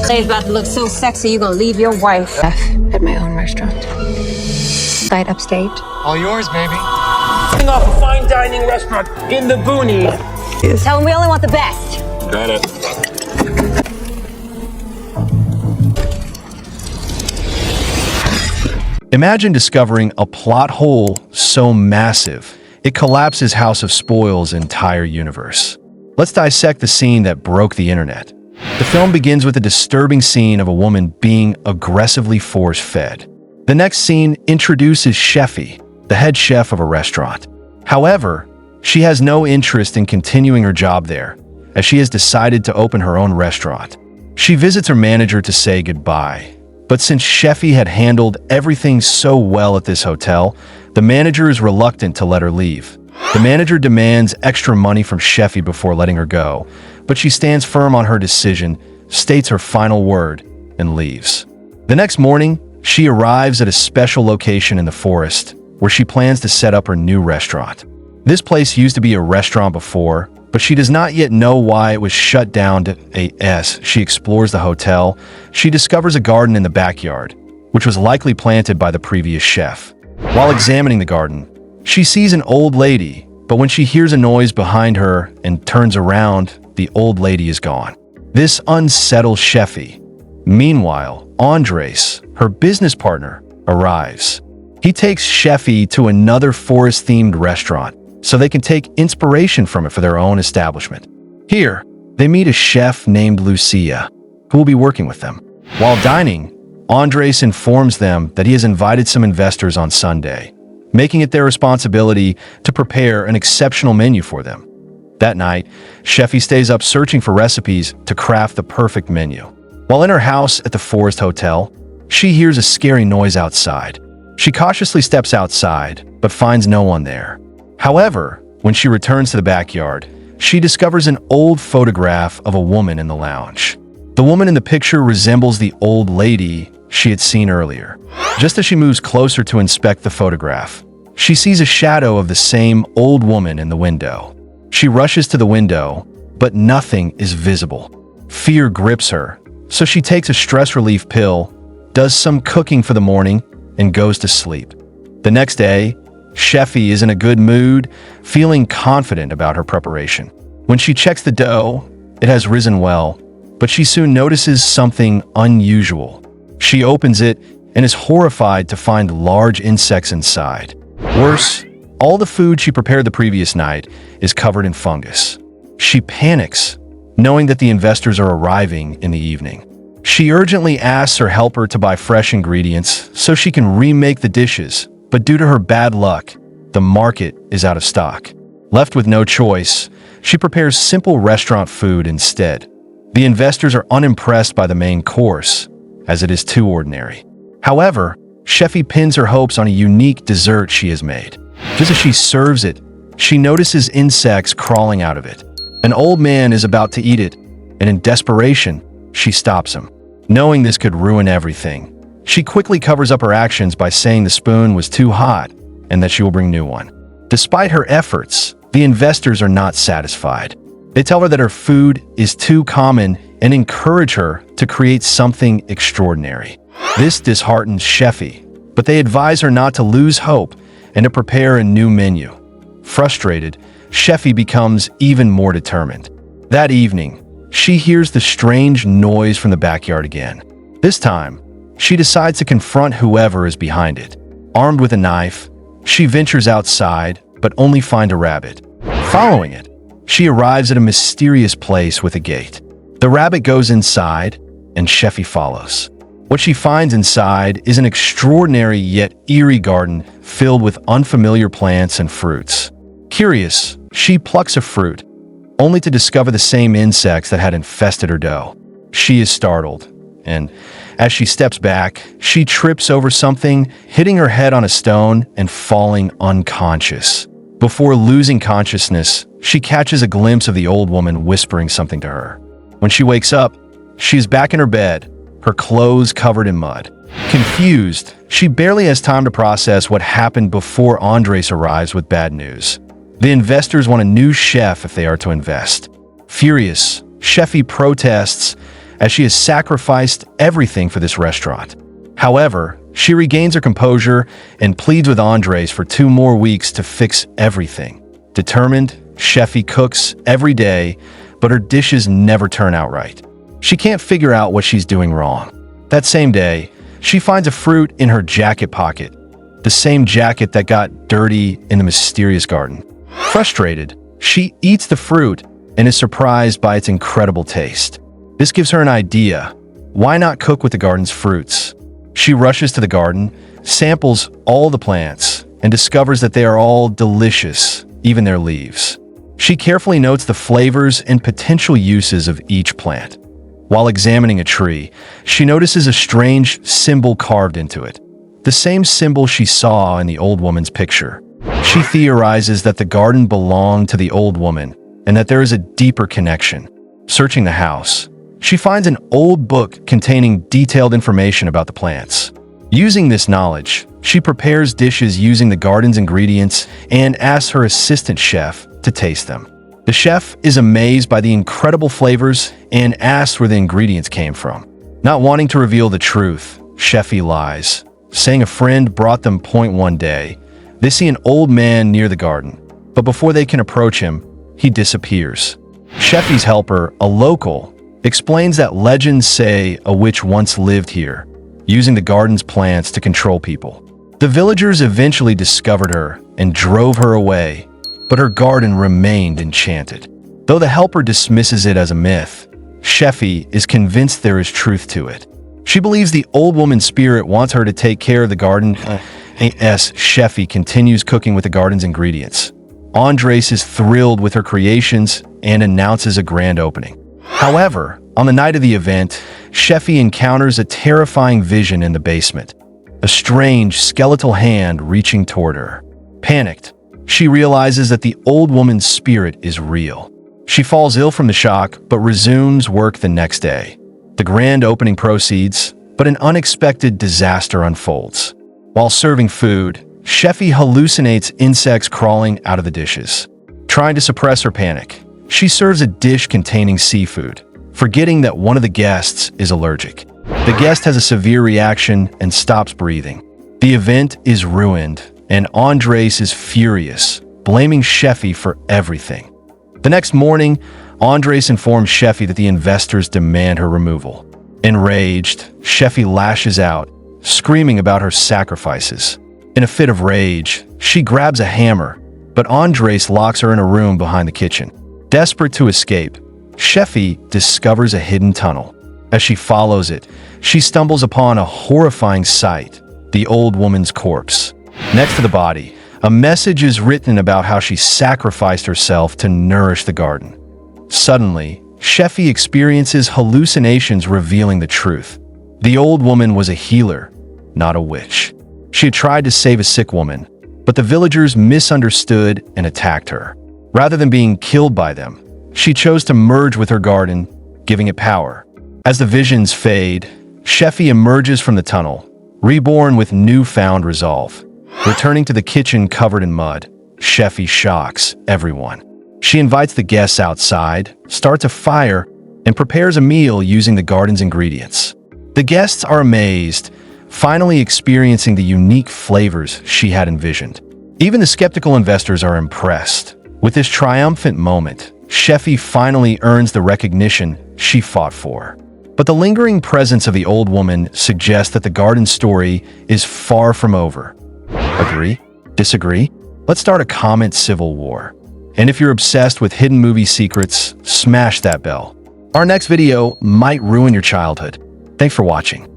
They's about to look so sexy, you're gonna leave your wife. At my own restaurant. Site upstate. All yours, baby. Off a fine dining restaurant in the boonies. Tell them we only want the best. Got it. Imagine discovering a plot hole so massive, it collapses House of Spoil's entire universe. Let's dissect the scene that broke the internet. The film begins with a disturbing scene of a woman being aggressively force-fed. The next scene introduces Sheffy, the head chef of a restaurant. However, she has no interest in continuing her job there, as she has decided to open her own restaurant. She visits her manager to say goodbye. But since Sheffy had handled everything so well at this hotel, the manager is reluctant to let her leave. The manager demands extra money from Sheffy before letting her go, but she stands firm on her decision, states her final word, and leaves. The next morning, she arrives at a special location in the forest, where she plans to set up her new restaurant. This place used to be a restaurant before, but she does not yet know why it was shut down. As she explores the hotel, she discovers a garden in the backyard, which was likely planted by the previous chef. While examining the garden, she sees an old lady, but when she hears a noise behind her and turns around, the old lady is gone. This unsettles Sheffy. Meanwhile, Andres, her business partner, arrives. He takes Sheffy to another forest-themed restaurant, so they can take inspiration from it for their own establishment. Here, they meet a chef named Lucia, who will be working with them. While dining, Andres informs them that he has invited some investors on Sunday, making it their responsibility to prepare an exceptional menu for them. That night, Sheffy stays up searching for recipes to craft the perfect menu. While in her house at the Forest Hotel, she hears a scary noise outside. She cautiously steps outside, but finds no one there. However, when she returns to the backyard, she discovers an old photograph of a woman in the lounge. The woman in the picture resembles the old lady she had seen earlier. Just as she moves closer to inspect the photograph, she sees a shadow of the same old woman in the window. She rushes to the window, but nothing is visible. Fear grips her, so she takes a stress relief pill, does some cooking for the morning, and goes to sleep. The next day, Sheffy is in a good mood, feeling confident about her preparation. When she checks the dough, it has risen well, but she soon notices something unusual. She opens it and is horrified to find large insects inside. Worse, all the food she prepared the previous night is covered in fungus. She panics, knowing that the investors are arriving in the evening. She urgently asks her helper to buy fresh ingredients so she can remake the dishes, but due to her bad luck, the market is out of stock. Left with no choice, she prepares simple restaurant food instead. The investors are unimpressed by the main course, as it is too ordinary. However, Sheffy pins her hopes on a unique dessert she has made. Just as she serves it, she notices insects crawling out of it. An old man is about to eat it, and in desperation, she stops him. Knowing this could ruin everything, she quickly covers up her actions by saying the spoon was too hot and that she will bring a new one. Despite her efforts, the investors are not satisfied. They tell her that her food is too common and encourage her to create something extraordinary. This disheartens Sheffy, but they advise her not to lose hope and to prepare a new menu. Frustrated, Sheffy becomes even more determined. That evening, she hears the strange noise from the backyard again. This time, she decides to confront whoever is behind it. Armed with a knife, she ventures outside, but only finds a rabbit. Following it, she arrives at a mysterious place with a gate. The rabbit goes inside, and Sheffy follows. What she finds inside is an extraordinary yet eerie garden filled with unfamiliar plants and fruits. Curious, she plucks a fruit, only to discover the same insects that had infested her dough. She is startled, and as she steps back, she trips over something, hitting her head on a stone and falling unconscious. Before losing consciousness, she catches a glimpse of the old woman whispering something to her. When she wakes up, she is back in her bed, her clothes covered in mud. Confused, she barely has time to process what happened before Andres arrives with bad news. The investors want a new chef if they are to invest. Furious, Sheffy protests as she has sacrificed everything for this restaurant. However, she regains her composure and pleads with Andres for 2 more weeks to fix everything. Determined, Sheffy cooks every day, but her dishes never turn out right. She can't figure out what she's doing wrong. That same day, she finds a fruit in her jacket pocket, the same jacket that got dirty in the mysterious garden. Frustrated, she eats the fruit and is surprised by its incredible taste. This gives her an idea. Why not cook with the garden's fruits? She rushes to the garden, samples all the plants, and discovers that they are all delicious, even their leaves. She carefully notes the flavors and potential uses of each plant. While examining a tree, she notices a strange symbol carved into it, the same symbol she saw in the old woman's picture. She theorizes that the garden belonged to the old woman and that there is a deeper connection. Searching the house, she finds an old book containing detailed information about the plants. Using this knowledge, she prepares dishes using the garden's ingredients and asks her assistant chef to taste them. The chef is amazed by the incredible flavors and asks where the ingredients came from. Not wanting to reveal the truth, Sheffy lies, saying a friend brought them point one day. They see an old man near the garden, but before they can approach him, he disappears. Sheffy's helper, a local, explains that legends say a witch once lived here, using the garden's plants to control people. The villagers eventually discovered her and drove her away, but her garden remained enchanted. Though the helper dismisses it as a myth, Sheffy is convinced there is truth to it. She believes the old woman's spirit wants her to take care of the garden. Sheffy continues cooking with the garden's ingredients. Andres is thrilled with her creations and announces a grand opening. However, on the night of the event, Sheffy encounters a terrifying vision in the basement, a strange skeletal hand reaching toward her. Panicked, she realizes that the old woman's spirit is real. She falls ill from the shock, but resumes work the next day. The grand opening proceeds, but an unexpected disaster unfolds. While serving food, Sheffy hallucinates insects crawling out of the dishes. Trying to suppress her panic, she serves a dish containing seafood, forgetting that one of the guests is allergic. The guest has a severe reaction and stops breathing. The event is ruined, and Andres is furious, blaming Sheffy for everything. The next morning, Andres informs Sheffy that the investors demand her removal. Enraged, Sheffy lashes out, screaming about her sacrifices. In a fit of rage, she grabs a hammer, but Andres locks her in a room behind the kitchen. Desperate to escape, Sheffy discovers a hidden tunnel. As she follows it, she stumbles upon a horrifying sight, the old woman's corpse. Next to the body, a message is written about how she sacrificed herself to nourish the garden. Suddenly, Sheffy experiences hallucinations revealing the truth. The old woman was a healer, not a witch. She had tried to save a sick woman, but the villagers misunderstood and attacked her. Rather than being killed by them, she chose to merge with her garden, giving it power. As the visions fade, Sheffy emerges from the tunnel, reborn with newfound resolve. Returning to the kitchen covered in mud, Sheffy shocks everyone. She invites the guests outside, starts a fire, and prepares a meal using the garden's ingredients. The guests are amazed, finally experiencing the unique flavors she had envisioned. Even the skeptical investors are impressed. With this triumphant moment, Sheffy finally earns the recognition she fought for. But the lingering presence of the old woman suggests that the garden story is far from over. Agree? Disagree? Let's start a comment civil war. And if you're obsessed with hidden movie secrets, smash that bell. Our next video might ruin your childhood. Thanks for watching.